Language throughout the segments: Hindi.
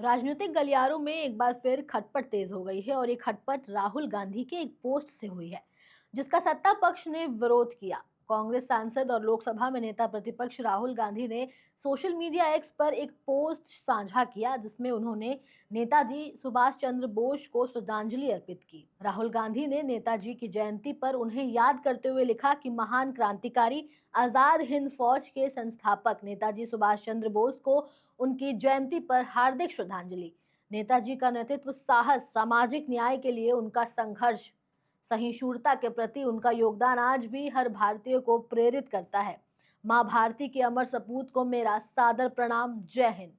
राजनीतिक गलियारों में एक बार फिर खटपट तेज हो गई है और ये खटपट राहुल गांधी के एक पोस्ट से हुई है जिसका सत्ता पक्ष ने विरोध किया। कांग्रेस सांसद और लोकसभा में नेता प्रतिपक्ष राहुल गांधी ने सोशल मीडिया एक्स पर एक पोस्ट साझा किया जिसमें उन्होंने नेताजी सुभाष चंद्र बोस को श्रद्धांजलि अर्पित की। राहुल गांधी ने नेताजी की जयंती पर उन्हें याद करते हुए लिखा कि महान क्रांतिकारी आजाद हिंद फौज के संस्थापक नेताजी सुभाष चंद्र बोस को उनकी जयंती पर हार्दिक श्रद्धांजलि। नेताजी का नेतृत्व, साहस, सामाजिक न्याय के लिए उनका संघर्ष, सहिष्णुता के प्रति उनका योगदान आज भी हर भारतीय को प्रेरित करता है। मां भारती के अमर सपूत को मेरा सादर प्रणाम। जय हिंद।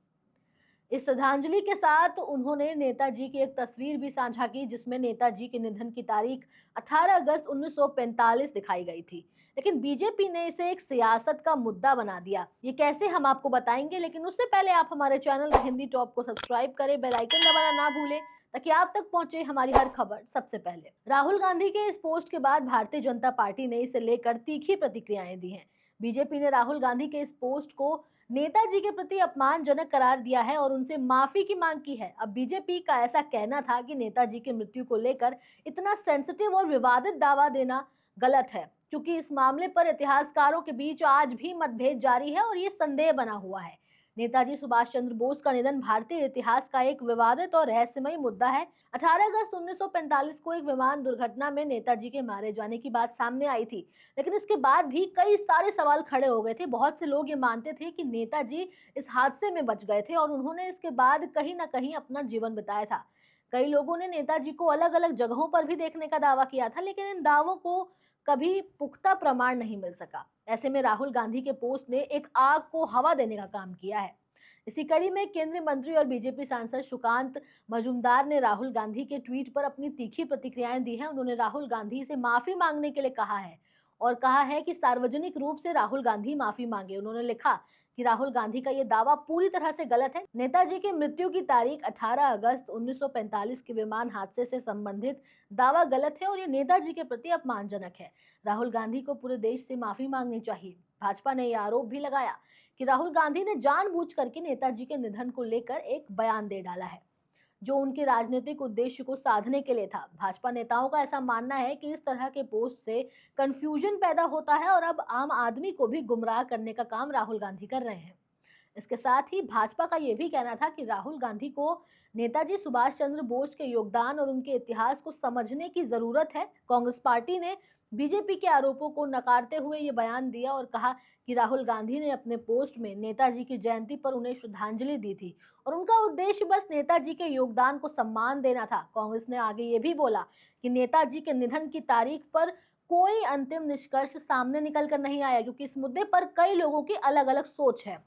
इस श्रद्धांजलि के साथ उन्होंने नेताजी की एक तस्वीर भी साझा की जिसमें नेताजी के निधन की तारीख 18 अगस्त 1945 दिखाई गई थी। लेकिन बीजेपी ने इसे एक सियासत का मुद्दा बना दिया। ये कैसे, हम आपको बताएंगे, लेकिन उससे पहले आप हमारे चैनल द हिंदी टॉप को सब्सक्राइब करें, बेल आइकन दबाना ना भूलें ताकि आप तक पहुंचे हमारी हर खबर सबसे पहले। राहुल गांधी के इस पोस्ट के बाद भारतीय जनता पार्टी ने इसे लेकर तीखी प्रतिक्रियाएं दी हैं। बीजेपी ने राहुल गांधी के इस पोस्ट को नेताजी के प्रति अपमानजनक करार दिया है और उनसे माफी की मांग की है। अब बीजेपी का ऐसा कहना था कि नेताजी की मृत्यु को लेकर इतना सेंसिटिव और विवादित दावा देना गलत है, क्योंकि इस मामले पर इतिहासकारों के बीच आज भी मतभेद जारी है और ये संदेह बना हुआ है। नेताजी सुभाष चंद्र बोस का निधन भारतीय इतिहास का एक विवादित और रहस्यमय मुद्दा है। 18 अगस्त 1945 को एक विमान दुर्घटना में नेताजी के मारे जाने की बात सामने आई थी, लेकिन इसके बाद भी कई सारे सवाल खड़े हो गए थे। बहुत से लोग ये मानते थे कि नेताजी इस हादसे में बच गए थे और उन्होंने इसके बाद कहीं ना कहीं अपना जीवन बिताया था। कई लोगों ने नेताजी को अलग अलग जगहों पर भी देखने का दावा किया था, लेकिन इन दावों को कभी पुख्ता प्रमाण नहीं मिल सका। ऐसे में राहुल गांधी के पोस्ट ने एक आग को हवा देने का काम किया है। इसी कड़ी में केंद्रीय मंत्री और बीजेपी सांसद सुकांत मजूमदार ने राहुल गांधी के ट्वीट पर अपनी तीखी प्रतिक्रियाएं दी हैं। उन्होंने राहुल गांधी से माफी मांगने के लिए कहा है और कहा है कि सार्वजनिक रूप से राहुल गांधी माफी मांगे। उन्होंने लिखा कि राहुल गांधी का ये दावा पूरी तरह से गलत है। नेताजी की मृत्यु की तारीख 18 अगस्त 1945 के विमान हादसे से संबंधित दावा गलत है और ये नेताजी के प्रति अपमानजनक है। राहुल गांधी को पूरे देश से माफी मांगनी चाहिए। भाजपा ने यह आरोप भी लगाया कि राहुल गांधी ने जानबूझ करके नेताजी के निधन को लेकर एक बयान दे डाला है जो उनके राजनीतिक उद्देश्य को साधने के लिए था। भाजपा नेताओं का ऐसा मानना है कि इस तरह के पोस्ट से कंफ्यूजन पैदा होता है और अब आम आदमी को भी गुमराह करने का काम राहुल गांधी कर रहे हैं। इसके साथ ही भाजपा का यह भी कहना था कि राहुल गांधी को नेताजी सुभाष चंद्र बोस के योगदान और उनके इतिहास को समझने की जरूरत है। कांग्रेस पार्टी ने बीजेपी के आरोपों को नकारते हुए ये बयान दिया और कहा कि राहुल गांधी ने अपने पोस्ट में नेताजी की जयंती पर उन्हें श्रद्धांजलि दी थी और उनका उद्देश्य बस नेताजी के योगदान को सम्मान देना था। कांग्रेस ने आगे ये भी बोला कि नेताजी के निधन की तारीख पर कोई अंतिम निष्कर्ष सामने निकल कर नहीं आया, क्योंकि इस मुद्दे पर कई लोगों की अलग अलग सोच है।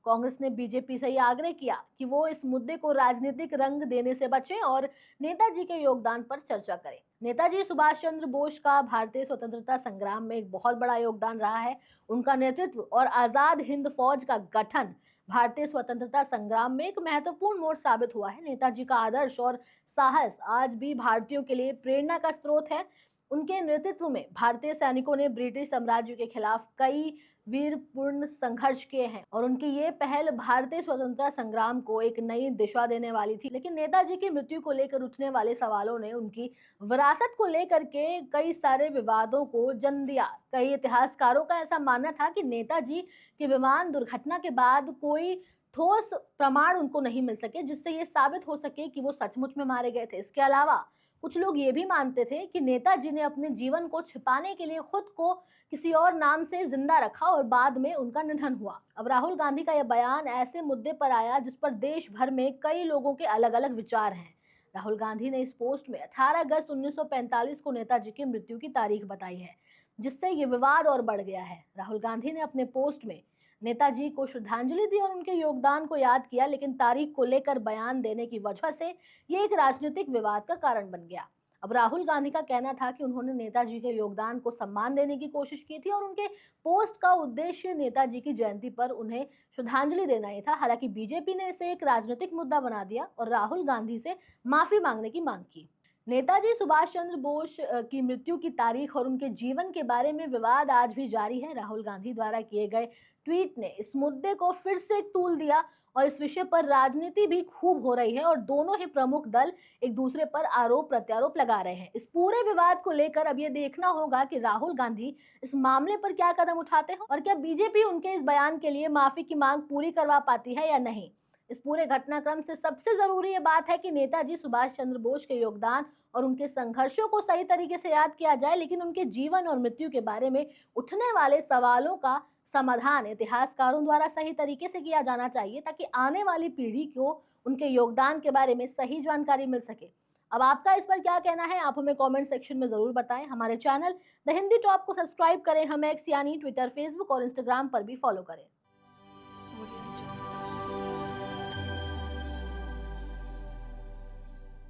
कांग्रेस ने बीजेपी से यह आग्रह किया कि वो इस मुद्दे को राजनीतिक रंग देने से बचें और नेताजी के योगदान पर चर्चा करें। नेताजी सुभाष चंद्र बोस का भारतीय स्वतंत्रता संग्राम में एक बहुत बड़ा योगदान रहा है। उनका नेतृत्व और आजाद हिंद फौज का गठन भारतीय स्वतंत्रता संग्राम में एक महत्वपूर्ण मोड़ साबित हुआ है। नेताजी का आदर्श और साहस आज भी भारतीयों के लिए प्रेरणा का स्रोत है। उनके नेतृत्व में भारतीय सैनिकों ने ब्रिटिश साम्राज्य के खिलाफ कई वीरपूर्ण संघर्ष किए हैं और उनकी ये पहल भारतीय स्वतंत्रता संग्राम को एक नई दिशा देने वाली थी। लेकिन नेताजी की मृत्यु को लेकर उठने वाले सवालों ने उनकी विरासत को लेकर के कई सारे विवादों को जन्म दिया। कई इतिहासकारों का ऐसा मानना था कि नेताजी की विमान दुर्घटना के बाद कोई ठोस प्रमाण उनको नहीं मिल सके जिससे ये साबित हो सके कि वो सचमुच में मारे गए थे। इसके अलावा कुछ लोग ये भी मानते थे कि नेताजी ने अपने जीवन को छिपाने के लिए खुद को किसी और नाम से जिंदा रखा और बाद में उनका निधन हुआ। अब राहुल गांधी का यह बयान ऐसे मुद्दे पर आया जिस पर देश भर में कई लोगों के अलग अलग विचार हैं। राहुल गांधी ने इस पोस्ट में 18 अगस्त 1945 को नेताजी की मृत्यु की तारीख बताई है, जिससे ये विवाद और बढ़ गया है। राहुल गांधी ने अपने पोस्ट में नेताजी को श्रद्धांजलि दी और उनके योगदान को याद किया, लेकिन तारीख को लेकर बयान देने की वजह से ये एक राजनीतिक विवाद का कारण बन गया। अब राहुल गांधी का कहना था कि उन्होंने नेताजी के योगदान को सम्मान देने की कोशिश की थी और उनके पोस्ट का उद्देश्य नेताजी की जयंती पर उन्हें श्रद्धांजलि देना ही था। हालांकि बीजेपी ने इसे एक राजनीतिक मुद्दा बना दिया और राहुल गांधी से माफी मांगने की मांग की। नेताजी सुभाष चंद्र बोस की मृत्यु की तारीख और उनके जीवन के बारे में विवाद आज भी जारी है। राहुल गांधी द्वारा किए गए ट्वीट ने इस मुद्दे को फिर से तूल दिया और इस विषय पर राजनीति भी खूब हो रही है और दोनों ही प्रमुख दल एक दूसरे पर आरोप प्रत्यारोप लगा रहे हैं। इस पूरे विवाद को लेकर अब ये देखना होगा कि राहुल गांधी इस मामले पर क्या कदम उठाते हैं और क्या बीजेपी उनके इस बयान के लिए माफी की मांग पूरी करवा पाती है या नहीं। इस पूरे घटनाक्रम से सबसे जरूरी ये बात है कि नेताजी सुभाष चंद्र बोस के योगदान और उनके संघर्षों को सही तरीके से याद किया जाए, लेकिन उनके जीवन और मृत्यु के बारे में उठने वाले सवालों का समाधान इतिहासकारों द्वारा सही तरीके से किया जाना चाहिए, ताकि आने वाली पीढ़ी को उनके योगदान के बारे में सही जानकारी मिल सके। अब आपका इस पर क्या कहना है, आप हमें कमेंट सेक्शन में जरूर बताएं। हमारे चैनल द हिंदी टॉप को सब्सक्राइब करें, हमें एक्स यानी ट्विटर, फेसबुक और इंस्टाग्राम पर भी फॉलो करें।